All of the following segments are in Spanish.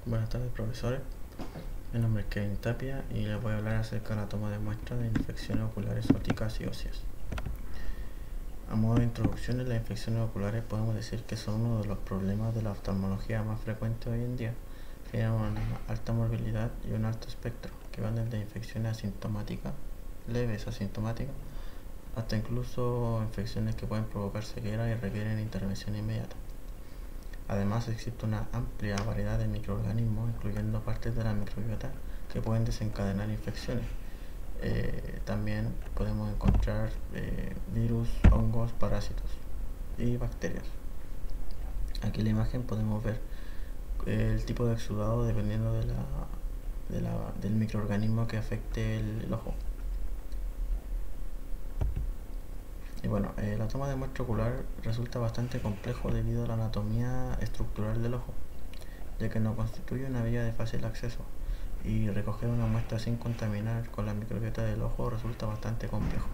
Buenas tardes, profesores. Mi nombre es Kevin Tapia y les voy a hablar acerca de la toma de muestras de infecciones oculares ópticas y óseas. A modo de introducción, las infecciones oculares podemos decir que son uno de los problemas de la oftalmología más frecuentes hoy en día. Generan una alta morbilidad y un alto espectro, que van desde infecciones asintomáticas, leves asintomáticas, hasta incluso infecciones que pueden provocar ceguera y requieren intervención inmediata. Además, existe una amplia variedad de microorganismos, incluyendo partes de la microbiota, que pueden desencadenar infecciones. También podemos encontrar virus, hongos, parásitos y bacterias. Aquí en la imagen podemos ver el tipo de exudado dependiendo del microorganismo que afecte el ojo. Y bueno, la toma de muestra ocular resulta bastante complejo debido a la anatomía estructural del ojo, ya que no constituye una vía de fácil acceso, y recoger una muestra sin contaminar con la microbiota del ojo resulta bastante complejo.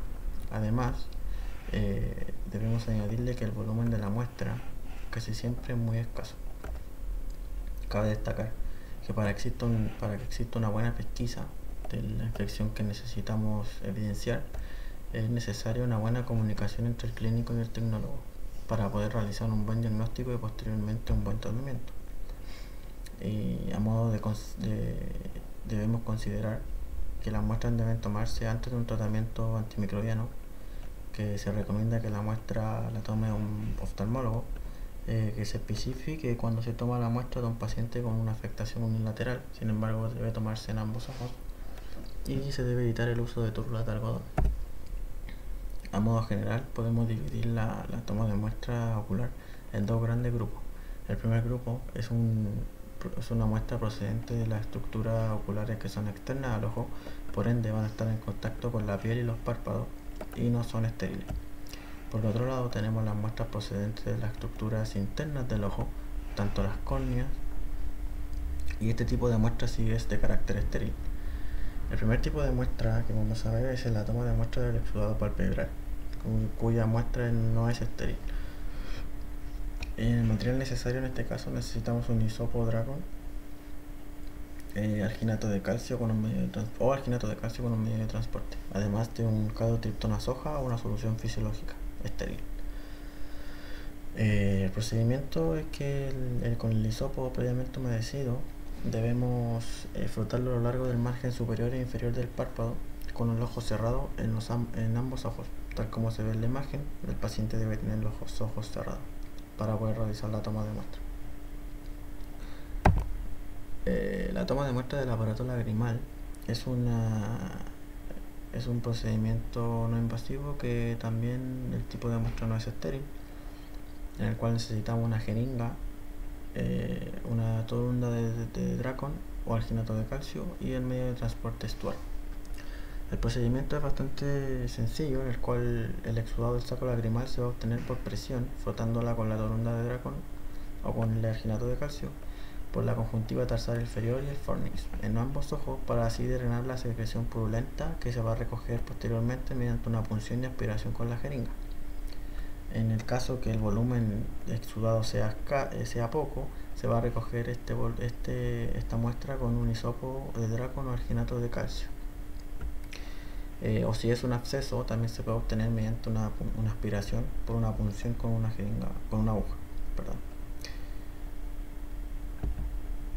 Además, debemos añadirle que el volumen de la muestra casi siempre es muy escaso. Cabe destacar que para que exista una buena pesquisa de la infección que necesitamos evidenciar, es necesaria una buena comunicación entre el clínico y el tecnólogo para poder realizar un buen diagnóstico y posteriormente un buen tratamiento. Y a modo debemos considerar que las muestras deben tomarse antes de un tratamiento antimicrobiano, que se recomienda que la muestra la tome un oftalmólogo, que se especifique cuando se toma la muestra de un paciente con una afectación unilateral. Sin embargo, debe tomarse en ambos ojos y se debe evitar el uso de túrulas de algodón. A modo general, podemos dividir la toma de muestra ocular en dos grandes grupos. El primer grupo es una muestra procedente de las estructuras oculares que son externas al ojo, por ende van a estar en contacto con la piel y los párpados y no son estériles. Por otro lado, tenemos las muestras procedentes de las estructuras internas del ojo, tanto las córneas, y este tipo de muestra sí es de carácter estéril. El primer tipo de muestra que vamos a ver es la toma de muestra del exudado palpebral, cuya muestra no es estéril. El material necesario en este caso necesitamos un hisopo Dragon, alginato de calcio con un medio de transporte, además de un caldotriptona soja o una solución fisiológica estéril. El procedimiento es que con el hisopo previamente humedecido debemos frotarlo a lo largo del margen superior e inferior del párpado con el ojo cerrado en ambos ojos. Tal como se ve en la imagen, el paciente debe tener los ojos cerrados para poder realizar la toma de muestra. La toma de muestra del aparato lagrimal es un procedimiento no invasivo, que también el tipo de muestra no es estéril, en el cual necesitamos una jeringa, una torunda de Dracon o alginato de calcio y el medio de transporte Stuart. El procedimiento es bastante sencillo, en el cual el exudado del saco lagrimal se va a obtener por presión, frotándola con la torunda de Dracon o con el alginato de calcio por la conjuntiva tarsal inferior y el fornix en ambos ojos, para así drenar la secreción purulenta, que se va a recoger posteriormente mediante una punción y aspiración con la jeringa. En el caso que el volumen exudado sea poco, se va a recoger esta muestra con un hisopo de Dracon o alginato de calcio. O si es un absceso, también se puede obtener mediante una aspiración por una punción con una aguja.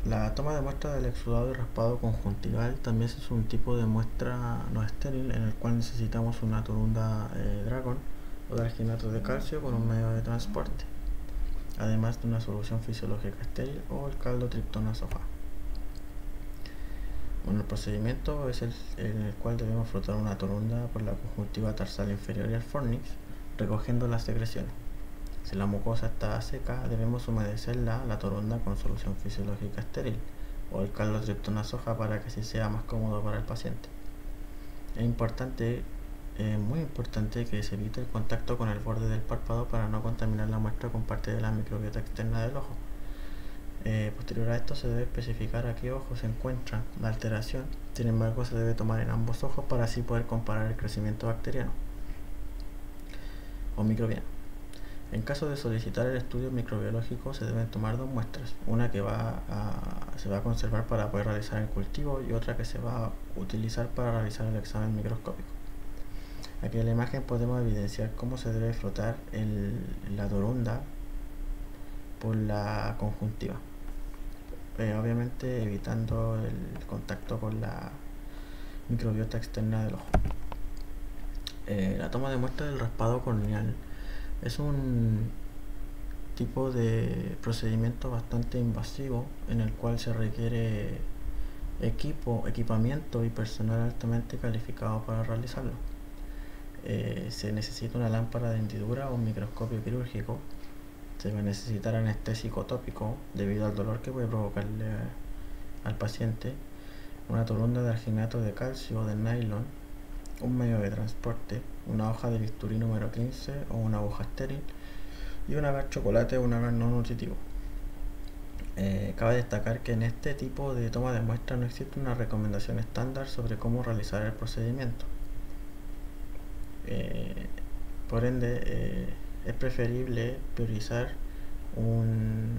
La toma de muestra del exudado y raspado conjuntival también es un tipo de muestra no estéril, en el cual necesitamos una torunda Dracon o de alginato de calcio con un medio de transporte, además de una solución fisiológica estéril o el caldotriptona soja. Bueno, el procedimiento es en el cual debemos frotar una torunda por la conjuntiva tarsal inferior y el fornix, recogiendo las secreciones. Si la mucosa está seca, debemos humedecer la torunda con solución fisiológica estéril o el caldotriptona soja, para que así sea más cómodo para el paciente. Es muy importante que se evite el contacto con el borde del párpado para no contaminar la muestra con parte de la microbiota externa del ojo. Posterior a esto, se debe especificar a qué ojo se encuentra la alteración. Sin embargo, se debe tomar en ambos ojos para así poder comparar el crecimiento bacteriano o microbiano. En caso de solicitar el estudio microbiológico se deben tomar dos muestras, una que se va a conservar para poder realizar el cultivo y otra que se va a utilizar para realizar el examen microscópico. Aquí en la imagen podemos evidenciar cómo se debe frotar la torunda por la conjuntiva, obviamente evitando el contacto con la microbiota externa del ojo. La toma de muestra del raspado corneal es un tipo de procedimiento bastante invasivo en el cual se requiere equipamiento y personal altamente calificado para realizarlo. Se necesita una lámpara de hendidura o un microscopio quirúrgico. Se va a necesitar anestésico tópico debido al dolor que puede provocarle al paciente, una torunda de alginato de calcio o de nylon, un medio de transporte, una hoja de bisturí número 15 o una aguja estéril y un agar chocolate o un agar no nutritivo. Cabe destacar que en este tipo de toma de muestra no existe una recomendación estándar sobre cómo realizar el procedimiento. Por ende, es preferible priorizar un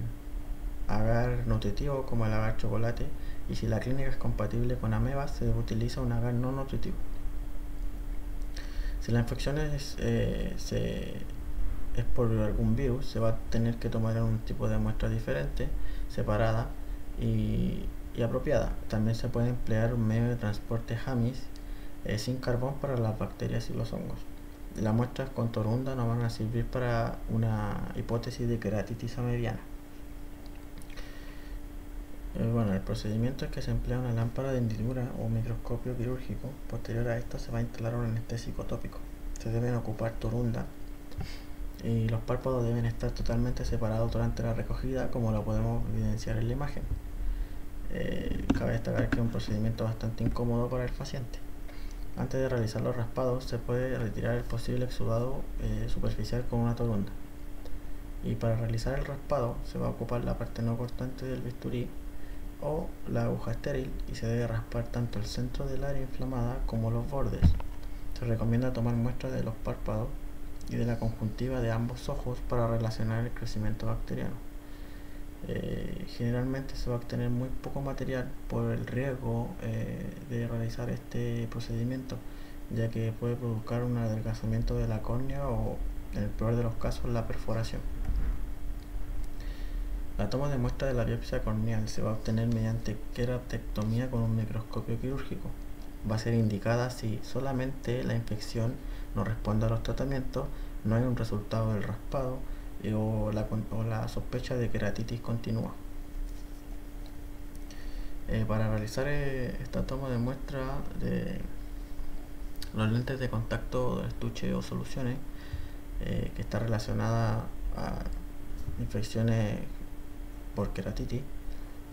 agar nutritivo como el agar chocolate, y si la clínica es compatible con amebas se utiliza un agar no nutritivo. Si la infección es por algún virus, se va a tener que tomar un tipo de muestra diferente, separada y apropiada. También se puede emplear un medio de transporte Hamis sin carbón para las bacterias y los hongos. Las muestras con torunda no van a servir para una hipótesis de queratitis amebiana. El procedimiento es que se emplea una lámpara de hendidura o microscopio quirúrgico. Posterior a esto se va a instalar un anestésico tópico. Se deben ocupar torunda y los párpados deben estar totalmente separados durante la recogida, como lo podemos evidenciar en la imagen. Cabe destacar que es un procedimiento bastante incómodo para el paciente. Antes de realizar los raspados se puede retirar el posible exudado superficial con una torunda. Y para realizar el raspado se va a ocupar la parte no cortante del bisturí o la aguja estéril y se debe raspar tanto el centro del área inflamada como los bordes. Se recomienda tomar muestras de los párpados y de la conjuntiva de ambos ojos para relacionar el crecimiento bacteriano. Generalmente se va a obtener muy poco material por el riesgo de realizar este procedimiento, ya que puede provocar un adelgazamiento de la córnea o, en el peor de los casos, la perforación. La toma de muestra de la biopsia corneal se va a obtener mediante queratectomía con un microscopio quirúrgico. Va a ser indicada si solamente la infección no responde a los tratamientos, no hay un resultado del raspado o la sospecha de queratitis continua. Para realizar esta toma de muestra de los lentes de contacto de estuche o soluciones que está relacionada a infecciones por queratitis,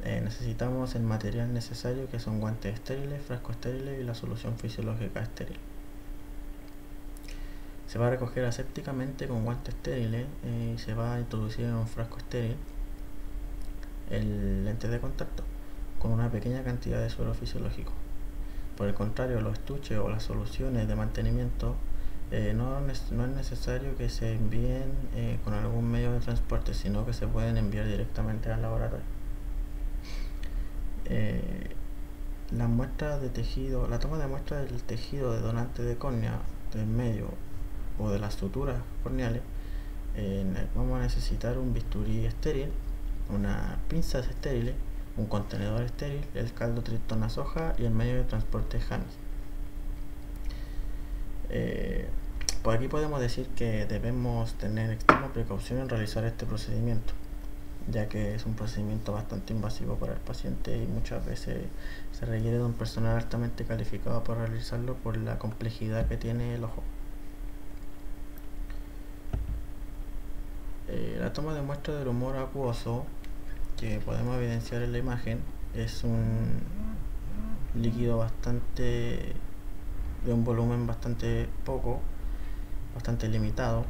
necesitamos el material necesario, que son guantes estériles, frascos estériles y la solución fisiológica estéril. Se va a recoger asépticamente con guantes estériles y se va a introducir en un frasco estéril el lente de contacto con una pequeña cantidad de suero fisiológico. Por el contrario, los estuches o las soluciones de mantenimiento no es necesario que se envíen con algún medio de transporte, sino que se pueden enviar directamente al laboratorio. La toma de muestra del tejido de donante de córnea, del medio o de las suturas corneales, vamos a necesitar un bisturí estéril, unas pinzas estériles, un contenedor estéril, el caldo Triptona soja y el medio de transporte Hamis. Por aquí podemos decir que debemos tener extrema precaución en realizar este procedimiento, ya que es un procedimiento bastante invasivo para el paciente y muchas veces se requiere de un personal altamente calificado para realizarlo por la complejidad que tiene el ojo. La toma de muestra del humor acuoso, que podemos evidenciar en la imagen, es un líquido de un volumen bastante limitado,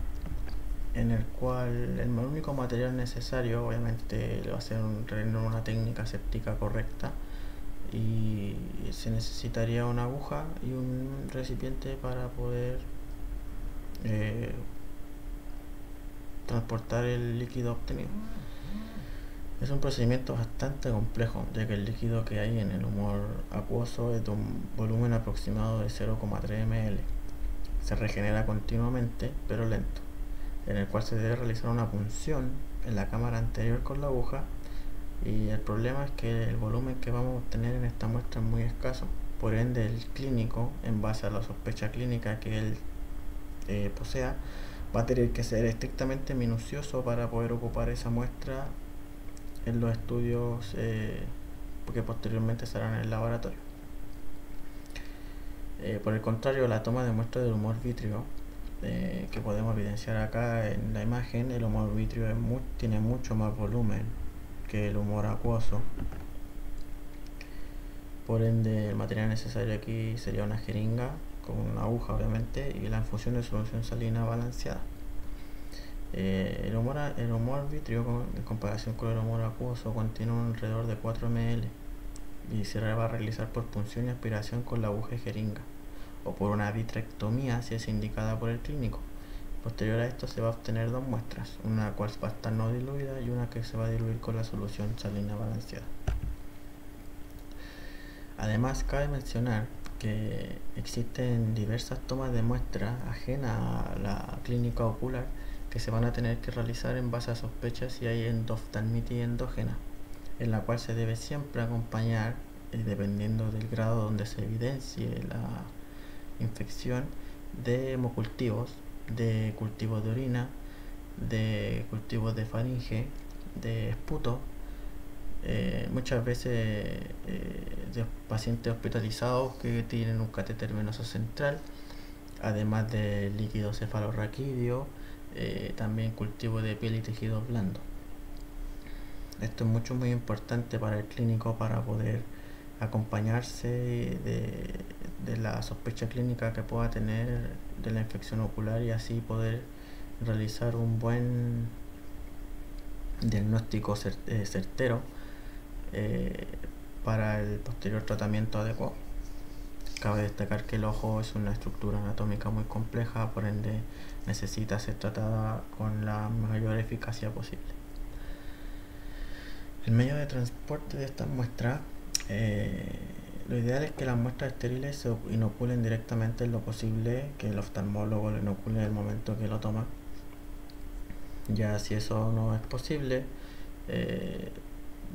en el cual el único material necesario obviamente le va a ser una técnica séptica correcta, y se necesitaría una aguja y un recipiente para poder transportar el líquido obtenido. Es un procedimiento bastante complejo, ya que el líquido que hay en el humor acuoso es de un volumen aproximado de 0,3 ml. Se regenera continuamente, pero lento, en el cual se debe realizar una punción en la cámara anterior con la aguja, y el problema es que el volumen que vamos a obtener en esta muestra es muy escaso. Por ende, el clínico, en base a la sospecha clínica que él posea, va a tener que ser estrictamente minucioso para poder ocupar esa muestra en los estudios que posteriormente se harán en el laboratorio. Por el contrario, la toma de muestra del humor vítreo, que podemos evidenciar acá en la imagen, el humor vítreo tiene mucho más volumen que el humor acuoso. Por ende, el material necesario aquí sería una jeringa con una aguja, obviamente, y la infusión de solución salina balanceada. El humor vítreo, en comparación con el humor acuoso, contiene alrededor de 4 ml y se va a realizar por punción y aspiración con la aguja y jeringa, o por una vitrectomía si es indicada por el clínico. Posterior a esto se va a obtener dos muestras, una cual va a estar no diluida y una que se va a diluir con la solución salina balanceada. Además, cabe mencionar que existen diversas tomas de muestra ajenas a la clínica ocular que se van a tener que realizar en base a sospechas si hay endoftalmitis endógena, en la cual se debe siempre acompañar, dependiendo del grado donde se evidencie la infección, de hemocultivos, de cultivos de orina, de cultivos de faringe, de esputo, muchas veces de pacientes hospitalizados que tienen un catéter venoso central, además de líquido cefalorraquídeo, también cultivo de piel y tejidos blandos. Esto es muy importante para el clínico para poder acompañarse de la sospecha clínica que pueda tener de la infección ocular, y así poder realizar un buen diagnóstico certero para el posterior tratamiento adecuado. Cabe destacar que el ojo es una estructura anatómica muy compleja, por ende necesita ser tratada con la mayor eficacia posible. El medio de transporte de estas muestras, lo ideal es que las muestras estériles se inoculen directamente en lo posible, que el oftalmólogo lo inocule en el momento que lo toma. Ya si eso no es posible,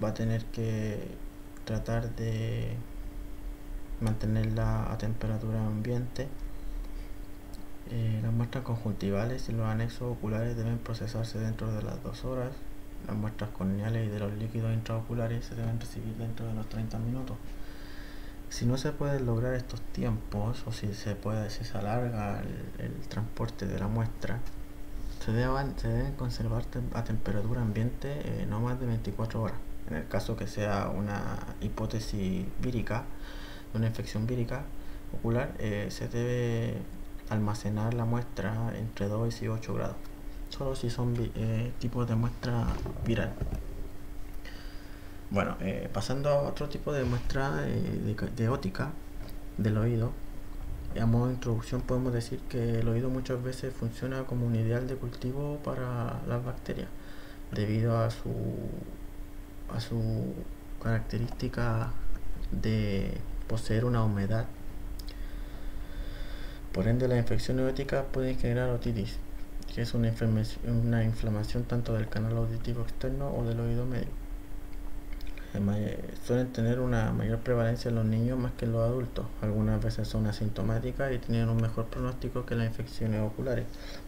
va a tener que tratar de mantenerla a temperatura ambiente. Las muestras conjuntivales y los anexos oculares deben procesarse dentro de las 2 horas. Las muestras corneales y de los líquidos intraoculares se deben recibir dentro de los 30 minutos. Si no se pueden lograr estos tiempos, o si se alarga el transporte de la muestra, se deben conservar a temperatura ambiente no más de 24 horas. En el caso que sea una hipótesis vírica, una infección vírica ocular, se debe almacenar la muestra entre 2 y 8 grados, solo si son tipos de muestra viral. Bueno, pasando a otro tipo de muestra de ótica del oído, a modo de introducción podemos decir que el oído muchas veces funciona como un ideal de cultivo para las bacterias, debido a su característica de poseer una humedad. Por ende, las infecciones oíticas pueden generar otitis, que es una inflamación tanto del canal auditivo externo o del oído medio. Suelen tener una mayor prevalencia en los niños más que en los adultos. Algunas veces son asintomáticas y tienen un mejor pronóstico que las infecciones oculares,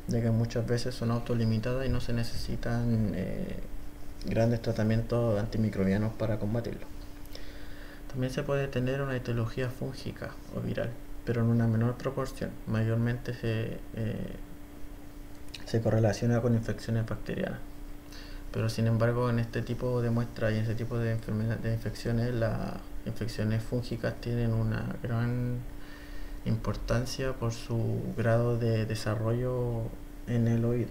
ya que muchas veces son autolimitadas y no se necesitan grandes tratamientos antimicrobianos para combatirlo. También se puede tener una etiología fúngica o viral, pero en una menor proporción. Mayormente se correlaciona con infecciones bacterianas. Pero sin embargo, en este tipo de muestras y en este tipo de infecciones, las infecciones fúngicas tienen una gran importancia por su grado de desarrollo en el oído.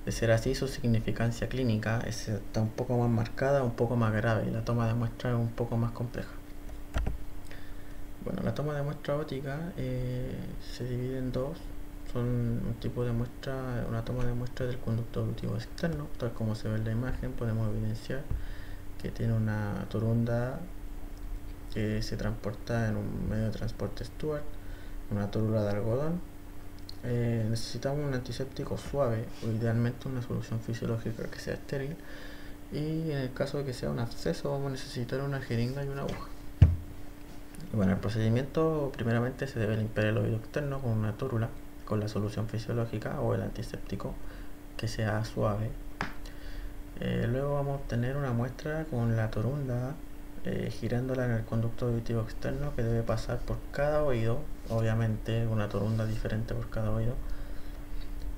De ser así, su significancia clínica está un poco más marcada, un poco más grave, y la toma de muestra es un poco más compleja. Bueno, la toma de muestra óptica se divide en dos. son un tipo de muestra, una toma de muestra del conducto auditivo externo, tal como se ve en la imagen. Podemos evidenciar que tiene una torunda que se transporta en un medio de transporte Stuart, una torula de algodón. Necesitamos un antiséptico suave o idealmente una solución fisiológica que sea estéril, y en el caso de que sea un absceso vamos a necesitar una jeringa y una aguja. Bueno, el procedimiento primeramente se debe limpiar el oído externo con una tórula con la solución fisiológica o el antiséptico que sea suave. Luego vamos a obtener una muestra con la torunda, girándola en el conducto auditivo externo que debe pasar por cada oído, obviamente una torunda diferente por cada oído,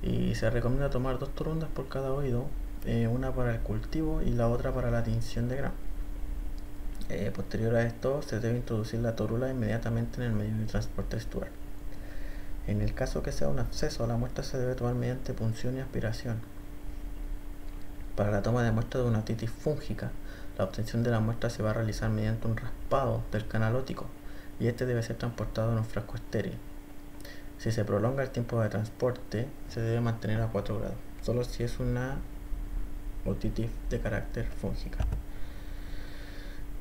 y se recomienda tomar 2 torundas por cada oído, una para el cultivo y la otra para la tinción de grano. Posterior a esto se debe introducir la torula inmediatamente en el medio de transporte Stuart. En el caso que sea un absceso, la muestra se debe tomar mediante punción y aspiración. Para la toma de muestra de una otitis fúngica, la obtención de la muestra se va a realizar mediante un raspado del canal ótico, y este debe ser transportado en un frasco estéril. Si se prolonga el tiempo de transporte, se debe mantener a 4 grados, solo si es una otitis de carácter fúngica.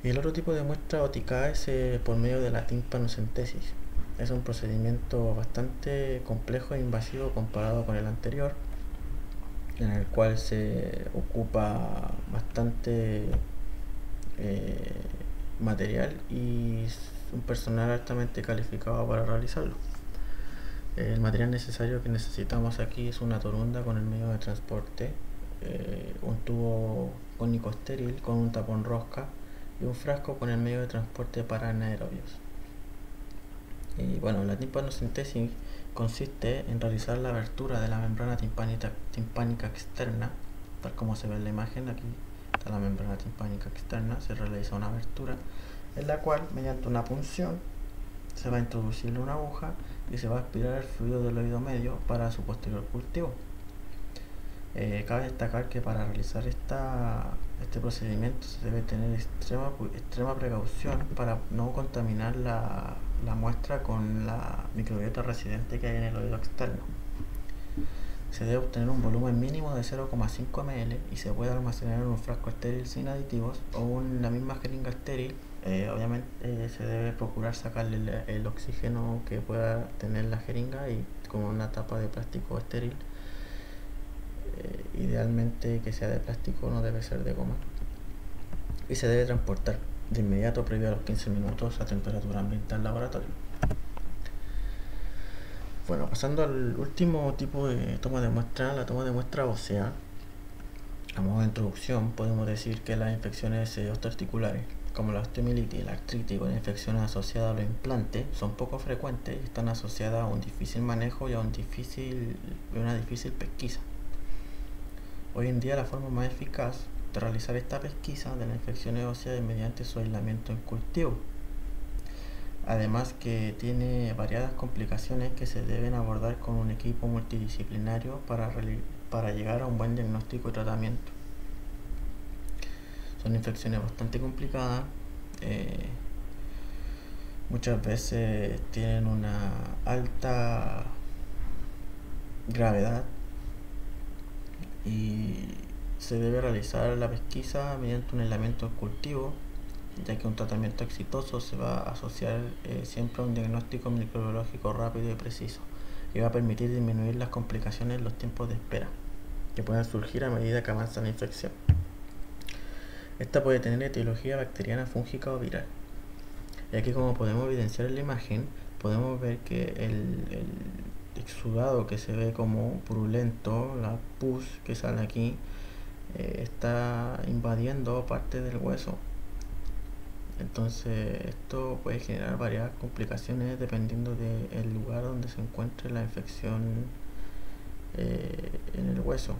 Y el otro tipo de muestra ótica es por medio de la tímpanocentesis. Es un procedimiento bastante complejo e invasivo comparado con el anterior, en el cual se ocupa bastante material y un personal altamente calificado para realizarlo. El material necesario que necesitamos aquí es una torunda con el medio de transporte, un tubo cónico estéril con un tapón rosca y un frasco con el medio de transporte para anaerobios. Y bueno, la timpanocentesis consiste en realizar la abertura de la membrana timpánica externa, tal como se ve en la imagen. Aquí está la membrana timpánica externa, se realiza una abertura en la cual, mediante una punción, se va a introducir una aguja y se va a aspirar el fluido del oído medio para su posterior cultivo. Cabe destacar que para realizar este procedimiento se debe tener extrema precaución para no contaminar la muestra con la microbiota residente que hay en el oído externo. Se debe obtener un volumen mínimo de 0,5 ml y se puede almacenar en un frasco estéril sin aditivos o en la misma jeringa estéril. Obviamente se debe procurar sacarle el oxígeno que pueda tener la jeringa y con una tapa de plástico estéril. Idealmente que sea de plástico, no debe ser de goma, y se debe transportar de inmediato previo a los 15 minutos a temperatura ambiente al laboratorio. Bueno, pasando al último tipo de toma de muestra, la toma de muestra ósea. A modo de introducción podemos decir que las infecciones osteoarticulares como la osteomielitis, la artritis o las infecciones asociadas a los implantes son poco frecuentes y están asociadas a un difícil manejo y a una difícil pesquisa. Hoy en día la forma más eficaz de realizar esta pesquisa de las infecciones óseas es mediante su aislamiento en cultivo. Además que tiene variadas complicaciones que se deben abordar con un equipo multidisciplinario para llegar a un buen diagnóstico y tratamiento. Son infecciones bastante complicadas, muchas veces tienen una alta gravedad y se debe realizar la pesquisa mediante un aislamiento en cultivo, ya que un tratamiento exitoso se va a asociar siempre a un diagnóstico microbiológico rápido y preciso, y va a permitir disminuir las complicaciones en los tiempos de espera que puedan surgir a medida que avanza la infección. Esta puede tener etiología bacteriana, fúngica o viral. Y aquí, como podemos evidenciar en la imagen, podemos ver que el exudado que se ve como purulento, la pus que sale aquí, está invadiendo parte del hueso. Entonces esto puede generar varias complicaciones dependiendo del lugar donde se encuentre la infección en el hueso.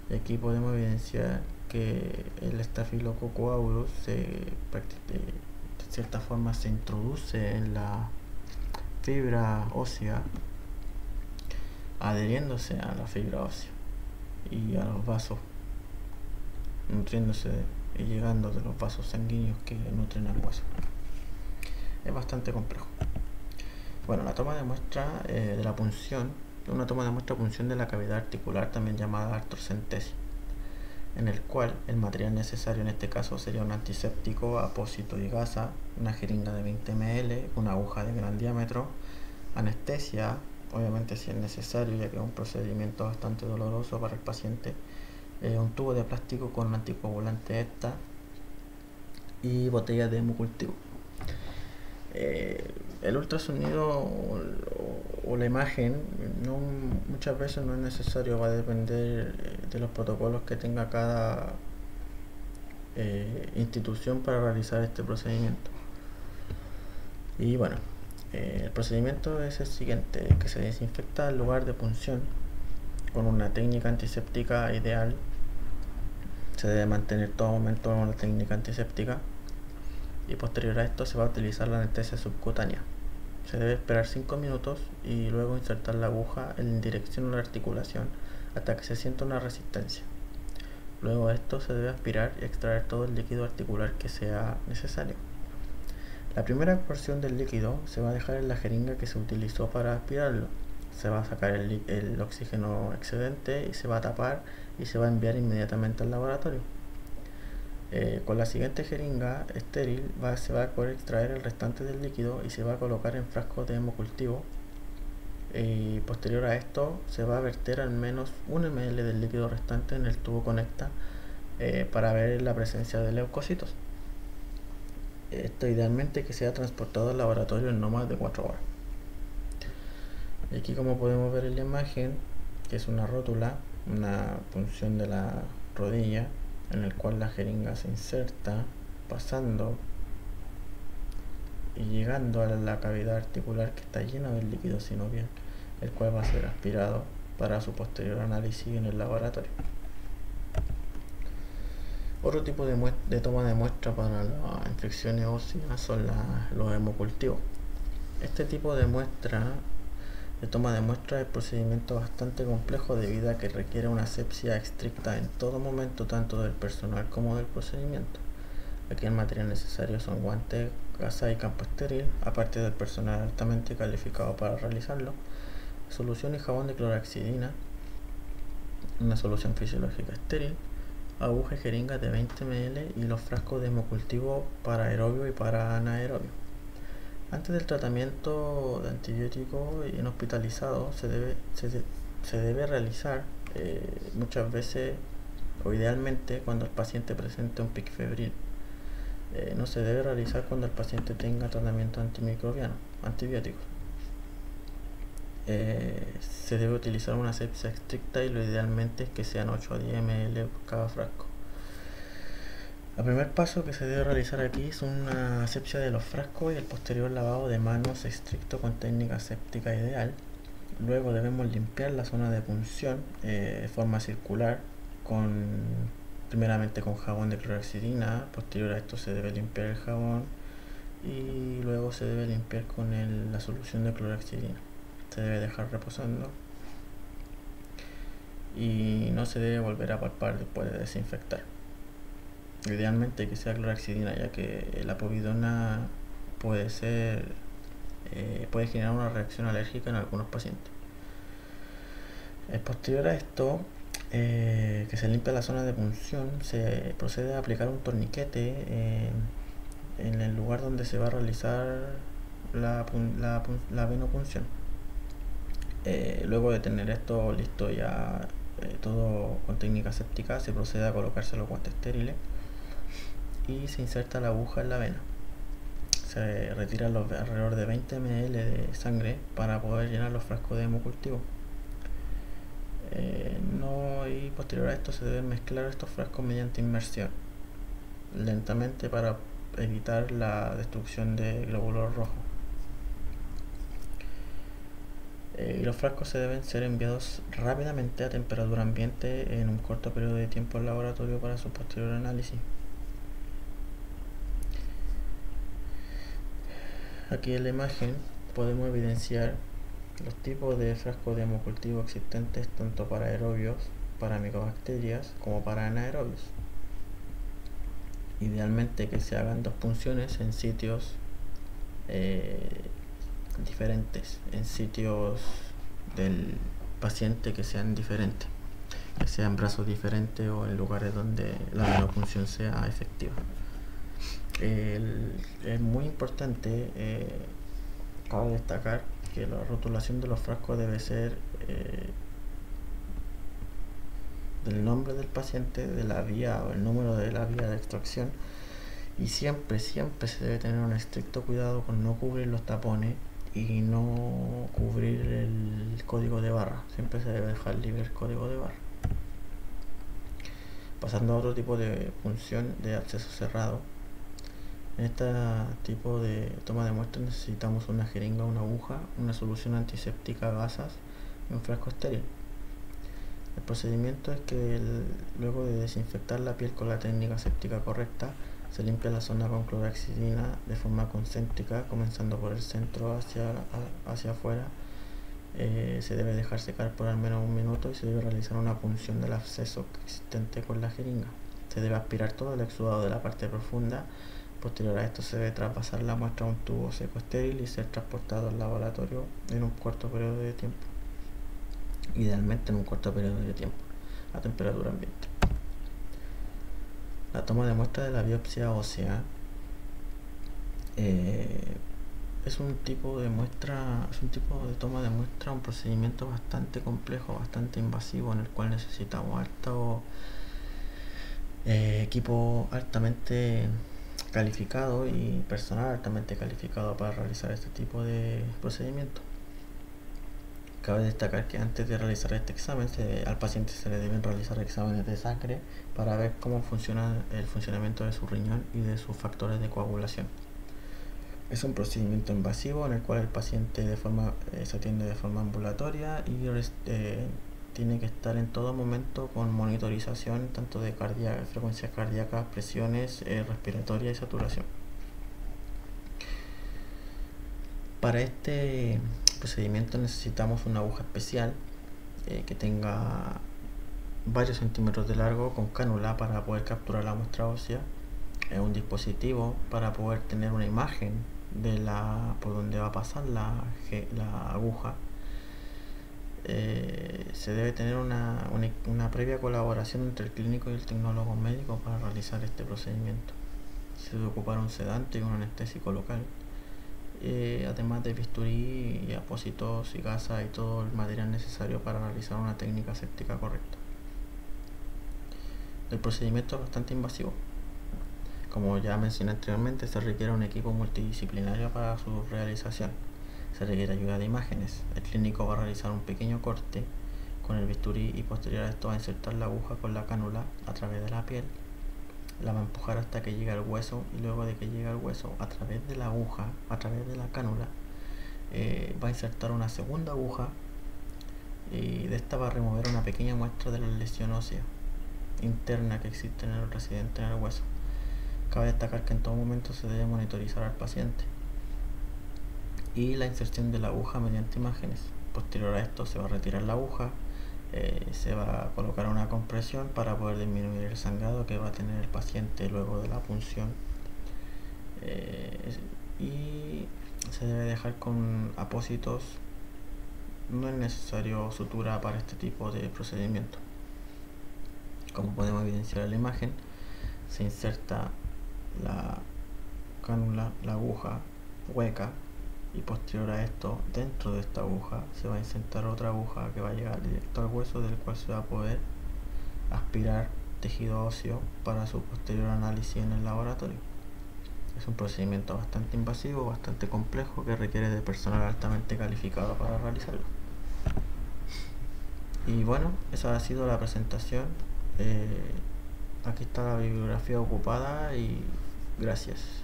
Y aquí podemos evidenciar que el Staphylococcus aureus de cierta forma se introduce en la fibra ósea, adheriéndose a la fibra ósea y a los vasos, nutriéndose y llegando de los vasos sanguíneos que nutren al hueso. Es bastante complejo. Bueno, la toma de muestra de la punción una toma de muestra a punción de la cavidad articular, también llamada artrocentesis, en el cual el material necesario en este caso sería un antiséptico, apósito y gasa, una jeringa de 20 ml, una aguja de gran diámetro, anestesia, obviamente si es necesario, ya que es un procedimiento bastante doloroso para el paciente, un tubo de plástico con anticoagulante ESTA y botellas de hemocultivo. El ultrasonido o la imagen muchas veces no es necesario, va a depender de los protocolos que tenga cada institución para realizar este procedimiento. Y bueno, el procedimiento es el siguiente, que se desinfecta el lugar de punción con una técnica antiséptica ideal. Se debe mantener todo momento una técnica antiséptica, y posterior a esto se va a utilizar la anestesia subcutánea. Se debe esperar 5 minutos y luego insertar la aguja en dirección a la articulación hasta que se sienta una resistencia. Luego de esto se debe aspirar y extraer todo el líquido articular que sea necesario. La primera porción del líquido se va a dejar en la jeringa que se utilizó para aspirarlo. Se va a sacar el oxígeno excedente y se va a tapar y se va a enviar inmediatamente al laboratorio. Con la siguiente jeringa estéril se va a poder extraer el restante del líquido y se va a colocar en frascos de hemocultivo. Y posterior a esto se va a verter al menos 1 ml del líquido restante en el tubo conecta para ver la presencia de leucocitos. Esto idealmente que sea transportado al laboratorio en no más de 4 horas. Y aquí, como podemos ver en la imagen, que es una rótula, una punción de la rodilla, en el cual la jeringa se inserta pasando y llegando a la cavidad articular que está llena del líquido sinovial, el cual va a ser aspirado para su posterior análisis en el laboratorio. Otro tipo de toma de muestra para las infecciones óseas son los hemocultivos. Este tipo de toma de muestra es procedimiento bastante complejo debido a que requiere una asepsia estricta en todo momento, tanto del personal como del procedimiento. Aquí el material necesario son guantes, gasa y campo estéril, aparte del personal altamente calificado para realizarlo, solución y jabón de clorhexidina, una solución fisiológica estéril, aguja y jeringas de 20 ml y los frascos de hemocultivo para aerobio y para anaerobio. Antes del tratamiento de antibiótico en hospitalizado se debe realizar muchas veces o idealmente cuando el paciente presente un pic febril. No se debe realizar cuando el paciente tenga tratamiento antimicrobiano, antibióticos. Se debe utilizar una asepsia estricta y lo idealmente es que sean 8 a 10 ml por cada frasco. El primer paso que se debe realizar aquí es una asepsia de los frascos y el posterior lavado de manos estricto con técnica aséptica ideal. Luego debemos limpiar la zona de punción de forma circular, primeramente con jabón de clorhexidina. Posterior a esto se debe limpiar el jabón y luego se debe limpiar con la solución de clorhexidina. Se debe dejar reposando y no se debe volver a palpar después de desinfectar. Idealmente que sea clorhexidina, ya que la povidona puede generar una reacción alérgica en algunos pacientes. Posterior a esto, que se limpia la zona de punción, se procede a aplicar un torniquete en el lugar donde se va a realizar la venopunción. Luego de tener esto listo ya todo con técnica aséptica, se procede a colocarse los guantes estériles y se inserta la aguja en la vena. Se retira alrededor de 20 ml de sangre para poder llenar los frascos de hemocultivo. Y posterior a esto se deben mezclar estos frascos mediante inmersión lentamente para evitar la destrucción de glóbulos rojos. Y los frascos se deben ser enviados rápidamente a temperatura ambiente en un corto periodo de tiempo al laboratorio para su posterior análisis. Aquí en la imagen podemos evidenciar los tipos de frascos de hemocultivo existentes tanto para aerobios, para micobacterias como para anaerobios. Idealmente que se hagan 2 punciones en sitios diferentes, en sitios del paciente que sean diferentes, que sean brazos diferentes o en lugares donde la venopunción sea efectiva. Es muy importante, cabe destacar que la rotulación de los frascos debe ser del nombre del paciente, de la vía o el número de la vía de extracción, y siempre se debe tener un estricto cuidado con no cubrir los tapones y no cubrir el código de barra. Siempre se debe dejar libre el código de barra. Pasando a otro tipo de función de acceso cerrado, en este tipo de toma de muestra necesitamos una jeringa, una aguja, una solución antiséptica, gasas y un frasco estéril. El procedimiento es que luego de desinfectar la piel con la técnica séptica correcta, se limpia la zona con clorhexidina de forma concéntrica, comenzando por el centro hacia afuera. Se debe dejar secar por al menos 1 minuto y se debe realizar una punción del absceso existente con la jeringa. Se debe aspirar todo el exudado de la parte profunda. Posterior a esto se debe traspasar la muestra a un tubo seco estéril y ser transportado al laboratorio en un corto periodo de tiempo. Idealmente en un corto periodo de tiempo, a temperatura ambiente. La toma de muestra de la biopsia ósea es un tipo de toma de muestra, un procedimiento bastante complejo, bastante invasivo, en el cual necesitamos alto equipo altamente calificado y personal altamente calificado para realizar este tipo de procedimiento. Cabe destacar que antes de realizar este examen al paciente se le deben realizar exámenes de sangre para ver cómo funciona el funcionamiento de su riñón y de sus factores de coagulación. Es un procedimiento invasivo en el cual el paciente se atiende de forma ambulatoria y tiene que estar en todo momento con monitorización tanto de frecuencias cardíacas, presiones respiratorias y saturación. Para este procedimiento necesitamos una aguja especial que tenga varios centímetros de largo con cánula para poder capturar la muestra ósea, un dispositivo para poder tener una imagen de por donde va a pasar la aguja. Se debe tener una previa colaboración entre el clínico y el tecnólogo médico para realizar este procedimiento. Se debe ocupar un sedante y un anestésico local, además de bisturí y apósitos y gasas y todo el material necesario para realizar una técnica séptica correcta. El procedimiento es bastante invasivo. Como ya mencioné anteriormente, se requiere un equipo multidisciplinario para su realización. Se requiere ayuda de imágenes. El clínico va a realizar un pequeño corte con el bisturí y posterior a esto va a insertar la aguja con la cánula a través de la piel. La va a empujar hasta que llegue al hueso y luego de que llegue al hueso, a través de la aguja, a través de la cánula, va a insertar una segunda aguja y de esta va a remover una pequeña muestra de la lesión ósea interna que existe en el residente en el hueso. Cabe destacar que en todo momento se debe monitorizar al paciente y la inserción de la aguja mediante imágenes. Posterior a esto se va a retirar la aguja, se va a colocar una compresión para poder disminuir el sangrado que va a tener el paciente luego de la punción, y se debe dejar con apósitos. No es necesario sutura para este tipo de procedimiento. Como podemos evidenciar en la imagen, se inserta la cánula, la aguja hueca, y posterior a esto, dentro de esta aguja se va a insertar otra aguja que va a llegar directo al hueso, del cual se va a poder aspirar tejido óseo para su posterior análisis en el laboratorio. Es un procedimiento bastante invasivo, bastante complejo, que requiere de personal altamente calificado para realizarlo. Y bueno, esa ha sido la presentación. Aquí está la bibliografía ocupada y gracias.